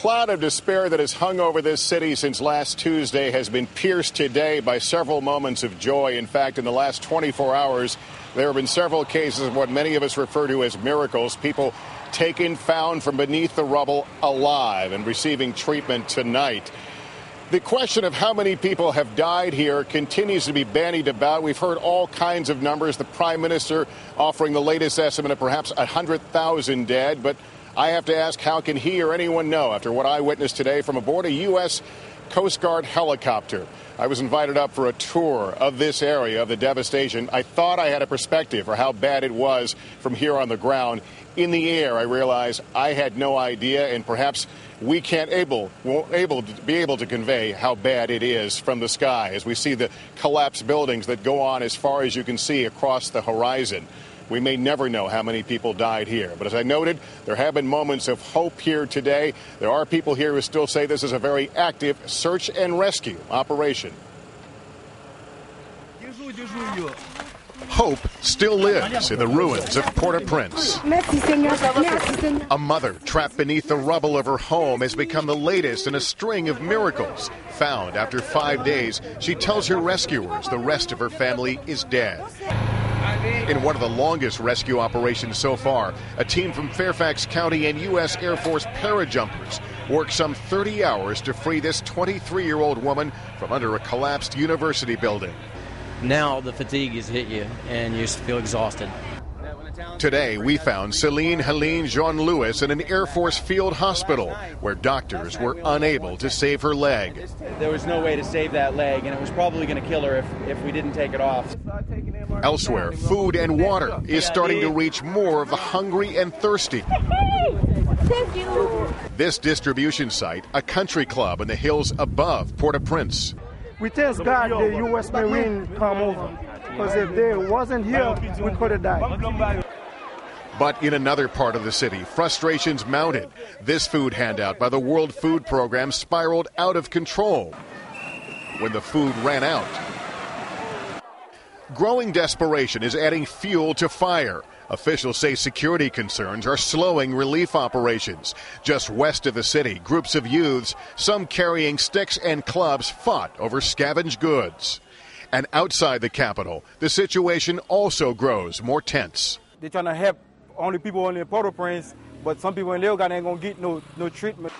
cloud of despair that has hung over this city since last Tuesday has been pierced today by several moments of joy. In fact, in the last 24 hours, there have been several cases of what many of us refer to as miracles. People taken, found from beneath the rubble alive and receiving treatment tonight. The question of how many people have died here continues to be bandied about. We've heard all kinds of numbers. The Prime Minister offering the latest estimate of perhaps 100,000 dead. But I have to ask, how can he or anyone know after what I witnessed today from aboard a U.S. Coast Guard helicopter? I was invited up for a tour of this area of the devastation. I thought I had a perspective for how bad it was from here on the ground. In the air, I realized I had no idea, and perhaps we won't be able to convey how bad it is from the sky as we see the collapsed buildings that go on as far as you can see across the horizon. We may never know how many people died here. But as I noted, there have been moments of hope here today. There are people here who still say this is a very active search and rescue operation. Hope still lives in the ruins of Port-au-Prince. A mother trapped beneath the rubble of her home has become the latest in a string of miracles. Found after 5 days, she tells her rescuers the rest of her family is dead. In one of the longest rescue operations so far, a team from Fairfax County and U.S. Air Force parajumpers worked some 30 hours to free this 23-year-old woman from under a collapsed university building. Now the fatigue has hit you and you feel exhausted. Today, we found Celine Helene Jean-Louis in an Air Force field hospital where doctors were unable to save her leg. There was no way to save that leg, and it was probably going to kill her if we didn't take it off. Elsewhere, food and water is starting to reach more of the hungry and thirsty. Thank you. This distribution site, a country club in the hills above Port-au-Prince. We thank God the U.S. Marine come over, because if they wasn't here, we could have died. But in another part of the city, frustrations mounted. This food handout by the World Food Program spiraled out of control when the food ran out. Growing desperation is adding fuel to fire. Officials say security concerns are slowing relief operations. Just west of the city, groups of youths, some carrying sticks and clubs, fought over scavenged goods. And outside the capital, the situation also grows more tense. They're trying to help only people only in Port-au-Prince, but some people in Leogat ain't going to get no treatment.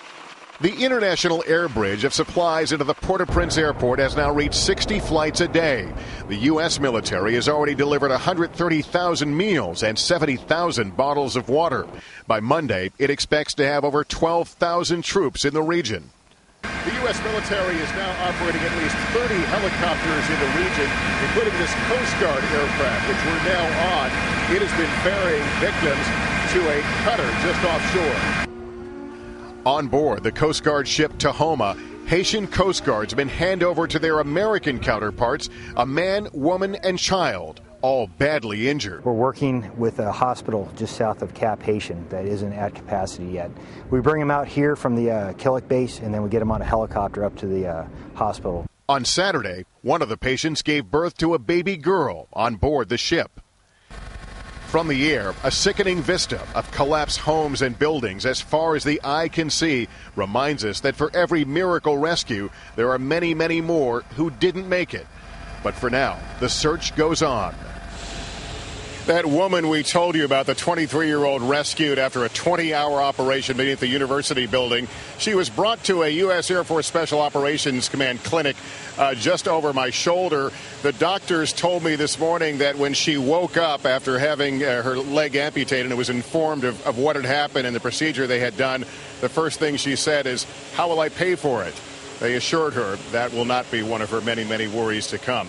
The international air bridge of supplies into the Port-au-Prince airport has now reached 60 flights a day. The U.S. military has already delivered 130,000 meals and 70,000 bottles of water. By Monday, it expects to have over 12,000 troops in the region. The U.S. military is now operating at least 30 helicopters in the region, including this Coast Guard aircraft, which we're now on. It has been ferrying victims to a cutter just offshore. On board the Coast Guard ship Tahoma, Haitian Coast Guardsmen hand over to their American counterparts a man, woman, and child, all badly injured. We're working with a hospital just south of Cap Haitian that isn't at capacity yet. We bring them out here from the Killick base, and then we get them on a helicopter up to the hospital. On Saturday, one of the patients gave birth to a baby girl on board the ship. From the air, a sickening vista of collapsed homes and buildings as far as the eye can see reminds us that for every miracle rescue, there are many, many more who didn't make it. But for now, the search goes on. That woman we told you about, the 23-year-old rescued after a 20-hour operation beneath the university building, she was brought to a U.S. Air Force Special Operations Command clinic just over my shoulder. The doctors told me this morning that when she woke up after having her leg amputated and was informed of what had happened and the procedure they had done, the first thing she said is, "How will I pay for it?" They assured her that will not be one of her many, many worries to come.